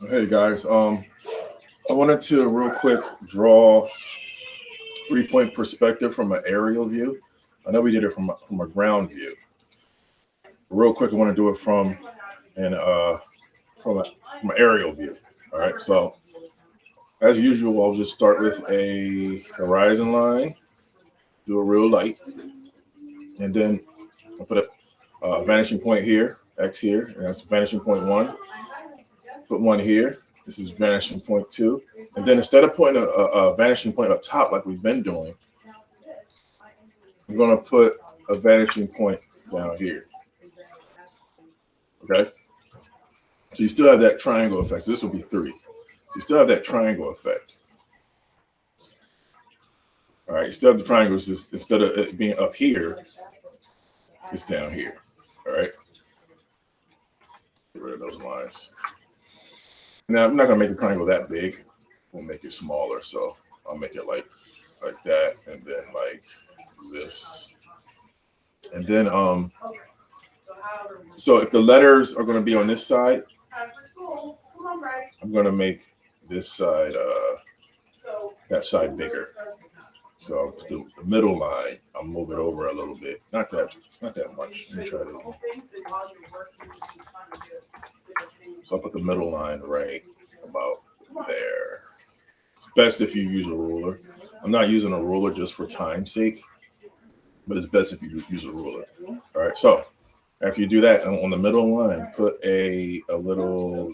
Hey guys, I wanted to real quick draw 3 point perspective from an aerial view. I know we did it from a ground view. Real quick, I want to do it an from a from an aerial view. All right. So as usual, I'll just start with a horizon line, do a real light, and then I'll put a vanishing point here, X here, and that's vanishing point one. Put one here. This is vanishing point two. And then instead of putting a vanishing point up top like we've been doing, I'm going to put a vanishing point down here. Okay. So you still have that triangle effect. So this will be three. So you still have that triangle effect. All right. You still have the triangle. It's just, instead of it being up here, it's down here. All right. Get rid of those lines. Now I'm not going to make the triangle that big. We'll make it smaller. So I'll make it like that, and then like this. And then so if the letters are going to be on this side, I'm going to make this side that side bigger. So the middle line, I'll move it over a little bit. Not that much. Let me try to. So I'll put the middle line right about there. It's best if you use a ruler. I'm not using a ruler just for time's sake, but it's best if you use a ruler. All right. So after you do that, on the middle line, put a little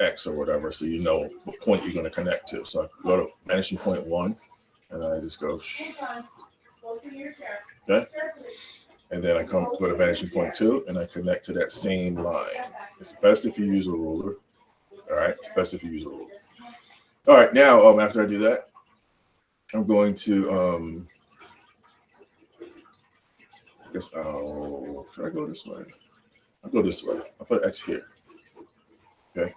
X or whatever, so you know what point you're going to connect to. So I go to vanishing point one, and I just go, okay, and then I go to vanishing point two, and I connect to that same line. It's best if you use a ruler. All right, it's best if you use a ruler. All right, now after I do that, I'm going to I guess should I go this way? I'll go this way. I'll put X here. Okay.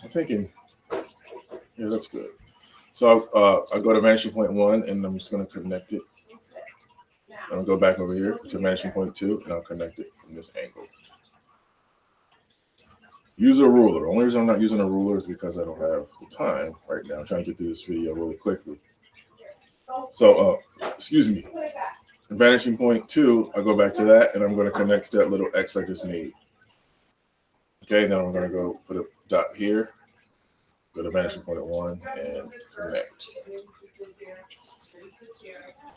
I'm thinking, yeah, that's good. So I go to vanishing point one, and I'm just going to connect it. I'll go back over here to vanishing point two, and I'll connect it from this angle. Use a ruler. The only reason I'm not using a ruler is because I don't have the time right now. I'm trying to get through this video really quickly. So, excuse me. Vanishing point two, I go back to that, and I'm going to connect to that little X I just made. Okay, then I'm going to go put a dot here, go to vanishing point one, and connect.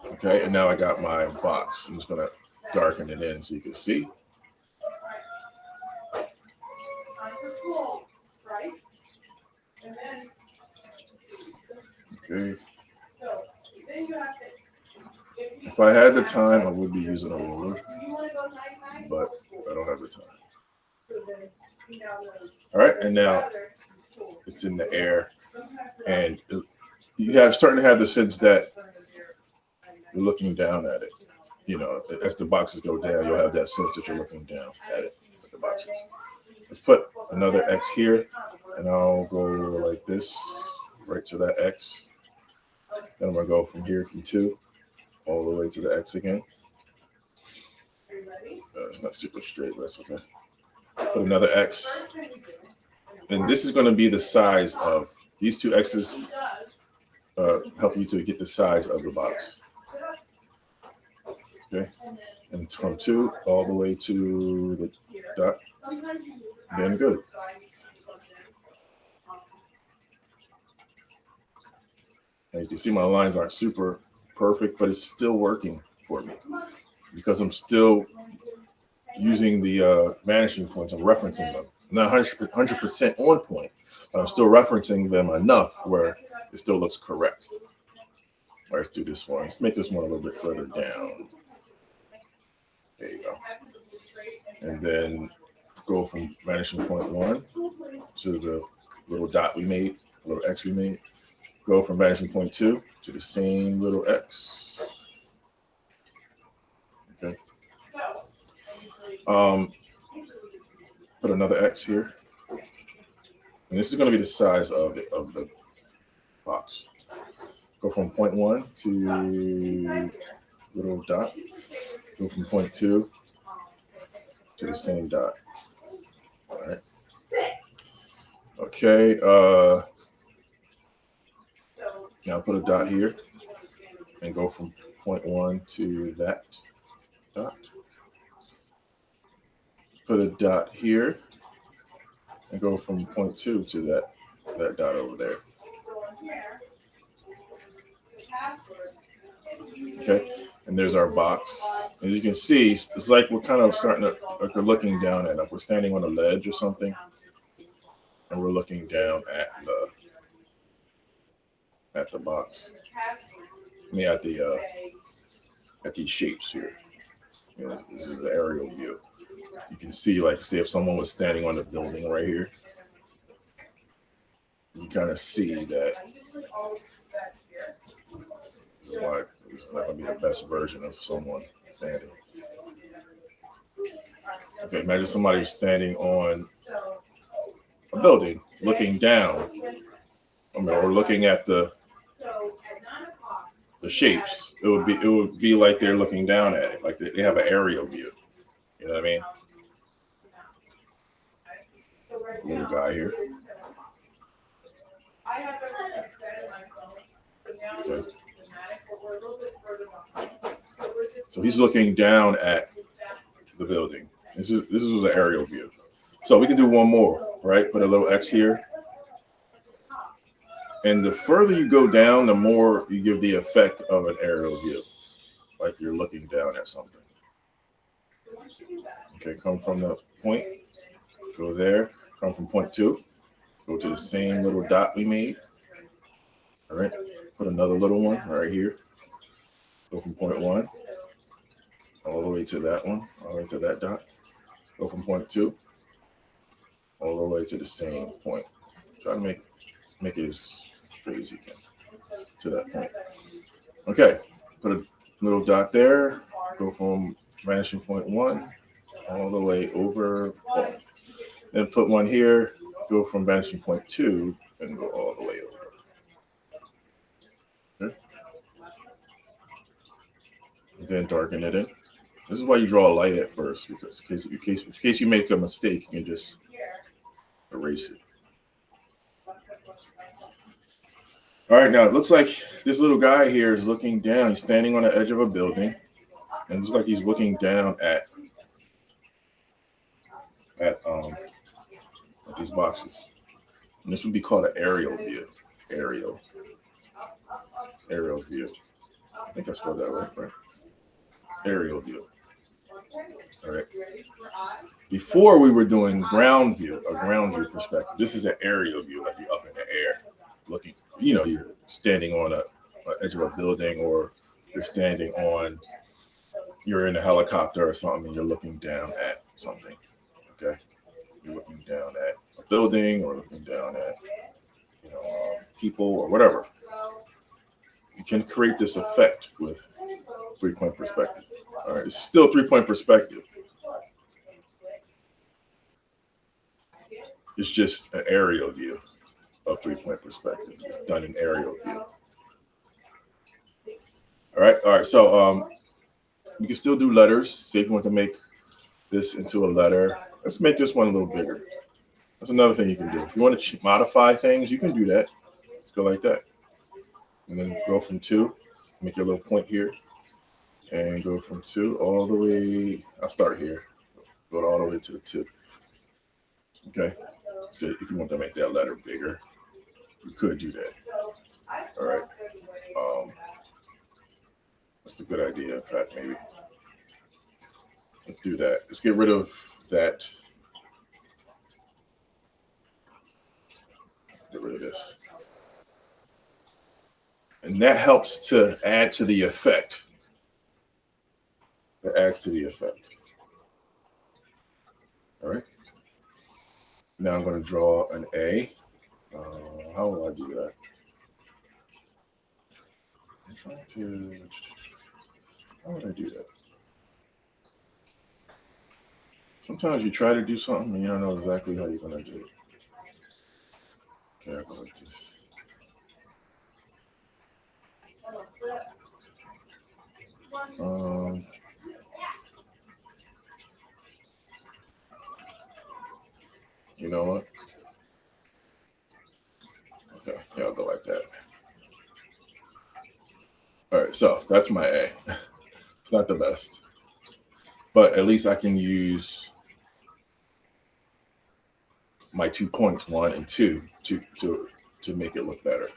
Okay, and now I got my box. I'm just going to darken it in so you can see. Okay. If I had the time, I would be using a ruler, but I don't have the time. All right, and now it's in the air, and you have starting to have the sense that you're looking down at it. You know, as the boxes go down, you'll have that sense that you're looking down at it, at the boxes. Let's put another X here, and I'll go like this, right to that X. Then I'm gonna go from here from two all the way to the X again. It's not super straight, but that's okay. Put another X, and this is going to be the size of these two X's. Help you to get the size of the box. Okay, and from two all the way to the dot. Then good. And you can see my lines aren't super perfect, but it's still working for me because I'm still using the vanishing points. I'm referencing them. I'm not 100% on point, but I'm still referencing them enough where it still looks correct. All right, let's do this one. Let's make this one a little bit further down. There you go. And then go from vanishing point one to the little dot we made, little X we made. Go from vanishing point two to the same little X. Okay. Put another X here. And this is going to be the size of the box. Go from point one to little dot. Go from point two to the same dot. Okay. Now put a dot here and go from point 1 to that dot. Put a dot here and go from point 2 to that dot over there. Okay, and there's our box. As you can see, it's like we're kind of starting to, like we're looking down at it. We're standing on a ledge or something, and we're looking down at the box. Yeah, at these shapes here. You know, this is the aerial view. You can see, like, say if someone was standing on the building right here, you kind of see that this is why it's not going to be the best version of someone standing. Okay, imagine somebody was standing on a building, looking down, or looking at the shapes. It would be like they're looking down at it, like they have an aerial view. You know what I mean? Little guy here. Okay. So he's looking down at the building. This is an aerial view. So we can do one more, right? Put a little X here. And the further you go down, the more you give the effect of an aerial view, like you're looking down at something. Okay, come from the point, go there, come from point 2, go to the same little dot we made. All right, put another little one right here. Go from point 1 all the way to that one, all the way to that dot. Go from point 2 all the way to the same point. Try to make it as straight as you can to that point. Okay, put a little dot there. Go from vanishing point 1 all the way over. Boom. Then put one here. Go from vanishing point 2 and go all the way over. Okay. And then darken it in. This is why you draw a light at first, because in case you make a mistake, you can just erase it. All right, now it looks like this little guy here is looking down. He's standing on the edge of a building, and it looks like he's looking down at these boxes. And this would be called an aerial view. Aerial view. I think I spelled that right? Aerial view. All right. Before we were doing ground view, a ground view perspective. This is an aerial view, like you're up in the air, looking. You know, you're standing on an edge of a building, or you're in a helicopter or something, and you're looking down at something. Okay, you're looking down at a building, or looking down at people, or whatever. You can create this effect with 3-point perspective. All right, it's still 3-point perspective. It's just an aerial view of 3-point perspective. It's done in aerial view. All right. So you can still do letters. Say if you want to make this into a letter, let's make this one a little bigger. That's another thing you can do. If you want to modify things, you can do that. Let's go like that, and then go from 2. Make your little point here, and go from 2 all the way. I'll start here. Go all the way to the 2. Okay. So if you want to make that letter bigger, you could do that. All right. That's a good idea. In fact, maybe let's do that. Let's get rid of that. Get rid of this. And that helps to add to the effect. That adds to the effect. All right. Now I'm going to draw an A. How will I do that? I'm trying to. How would I do that? Sometimes you try to do something and you don't know exactly how you're going to do it. Okay, I'll go like this. You know what? All right, so that's my A. It's not the best, but at least I can use my 2 points, 1 and 2, to make it look better.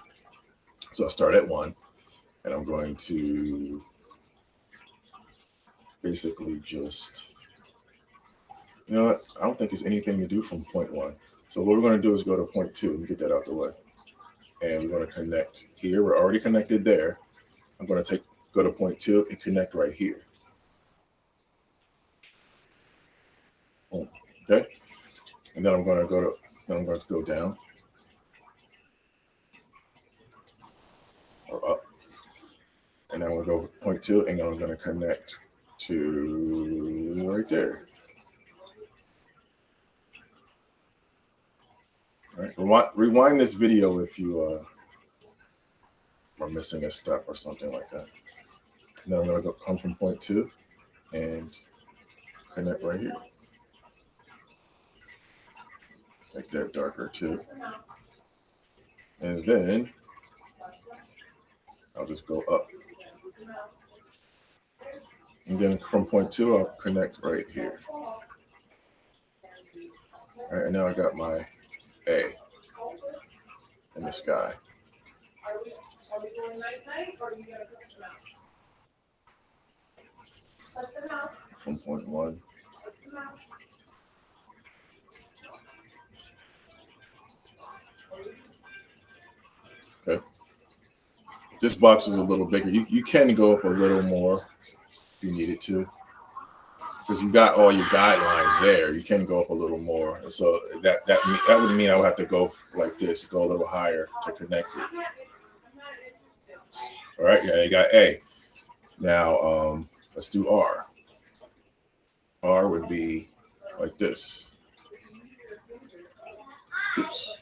So I start at 1, and I'm going to basically just, you know what? I don't think there's anything to do from point 1. So what we're going to do is go to point 2 and get that out the way. And we're going to connect here. We're already connected there. I'm going to go to point 2 and connect right here. Okay. And then I'm going to go down or up. And then we'll go point 2, and I'm going to connect to right there. All right. Rewind this video if you are missing a step or something like that. And then I'm going to come from point 2 and connect right here. Make that darker too. And then I'll just go up. And then from point 2, I'll connect right here. All right, and now I got my A in the sky. Are we doing night or are you gonna put them out? From point 1. Okay. This box is a little bigger. You can go up a little more if you needed to, because you got all your guidelines there. You can go up a little more. So that would mean I would have to go like this, go a little higher to connect it. All right, yeah, you got A. Now let's do R. R would be like this. Oops.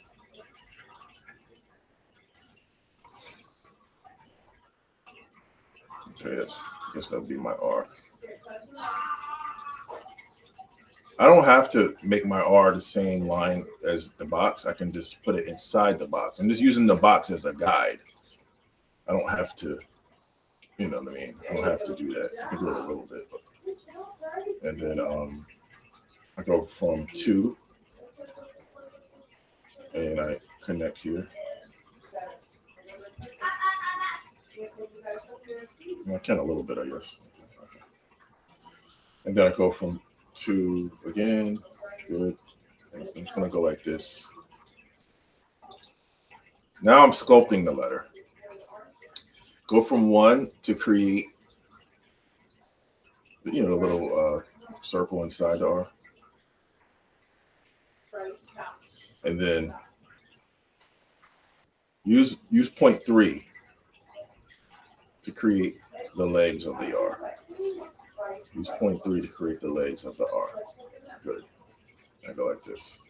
Okay, I guess that would be my R. I don't have to make my R the same line as the box. I can just put it inside the box. I'm just using the box as a guide. I don't have to, you know what I mean? I don't have to do that. I can do it a little bit. And then I go from 2 and I connect here. I can a little bit, I guess. Okay. And then I go from 2 again. Good. And I'm just going to go like this. Now I'm sculpting the letter. Go from 1 to create, you know, the little circle inside the R. And then use point 3 to create the legs of the R. Use point 3 to create the legs of the R. Good. I go like this.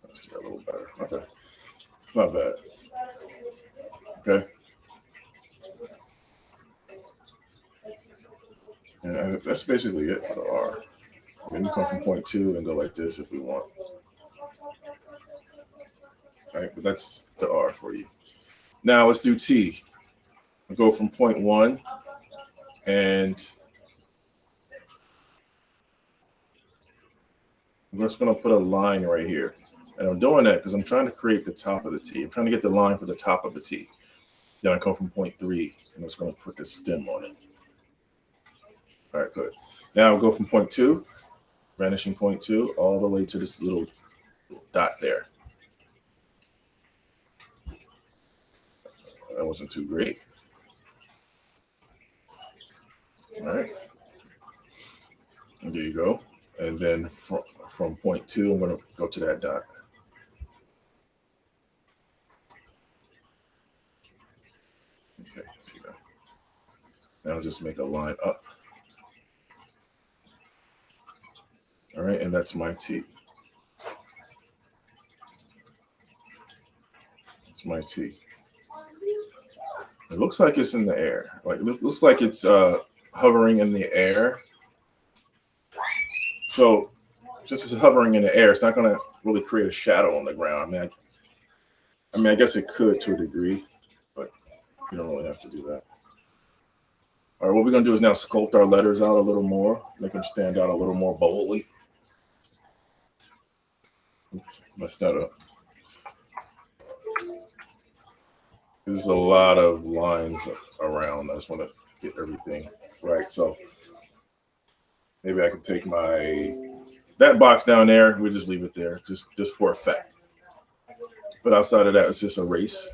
Let's do that a little better. Okay. It's not bad. Okay. And that's basically it for the R. Then we come from point 2 and go like this if we want. All right, but that's the R for you. Now let's do T. I'll go from point 1 and I'm just going to put a line right here. And I'm doing that because I'm trying to create the top of the T. I'm trying to get the line for the top of the T. Then I come from point 3 and I'm just going to put the stem on it. All right, good. Now I'll go from point 2, vanishing point 2, all the way to this little dot there. That wasn't too great. All right. And there you go. And then from point 2, I'm going to go to that dot. Okay. Now I'll just make a line up. All right, and that's my T. That's my T. It looks like it's in the air. Like it looks like it's hovering in the air. So just as hovering in the air, it's not going to really create a shadow on the ground. I mean, I guess it could to a degree, but You don't really have to do that. All right, what we're gonna do is now sculpt our letters out a little more, make them stand out a little more boldly. Oops, messed that up. There's a lot of lines around. I just want to get everything right. So maybe I can take that box down there. We'll just leave it there, just for effect. But outside of that, it's just erase.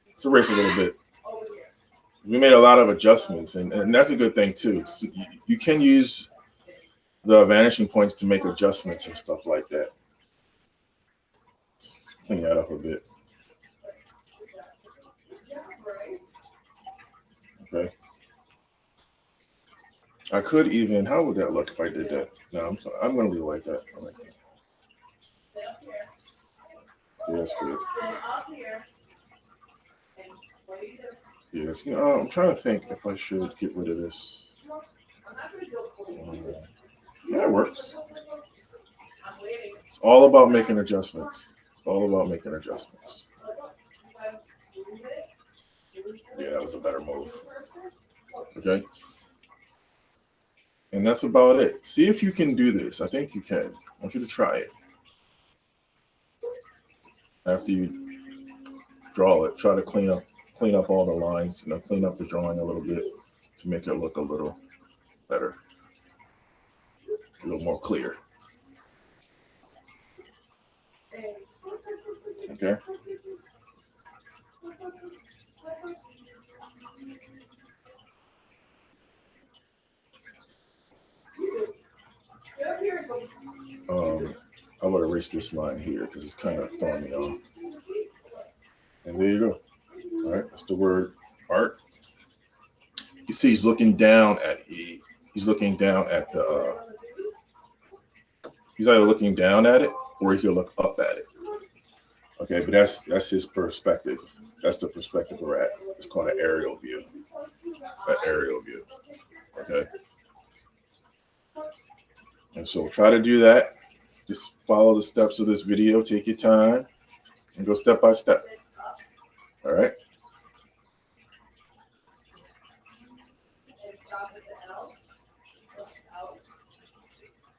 Let's erase a little bit. We made a lot of adjustments, and that's a good thing too. So you can use the vanishing points to make adjustments and stuff like that. Clean that up a bit. Okay. I could even, how would that look if I did that? No, I'm going to leave it like that. I like that. Yeah, that's good. Yes, I'm trying to think if I should get rid of this. Yeah, it works. It's all about making adjustments. It's all about making adjustments. Yeah, that was a better move. Okay. And that's about it. See if you can do this. I think you can. I want you to try it. After you draw it, try to clean up all the lines, clean up the drawing a little bit to make it look a little better, a little more clear. Okay. I would erase this line here because it's kind of throwing me off. And there you go. All right, that's the word art. You see, he's looking down at E. He's looking down at the. He's either looking down at it or he'll look up at it. Okay, but that's his perspective. That's the perspective we're at. It's called an aerial view. An aerial view. Okay. And so try to do that. Just follow the steps of this video. Take your time and go step by step. All right.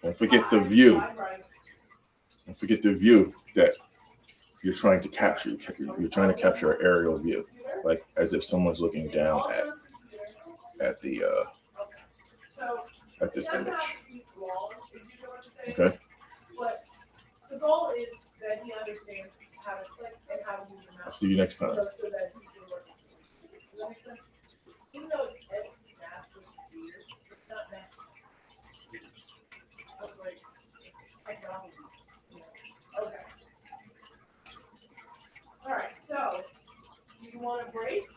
Don't forget the view. Don't forget the view that you're trying to capture. You're trying to capture an aerial view, like as if someone's looking down at this image. Okay. The goal is that he understands how to click and how to use your mouse. I'll see you next time. So that he can work. Does that make sense? Even though it's math, which is weird, it's not math. I was like, it's technology. Okay. All right, so you want a break?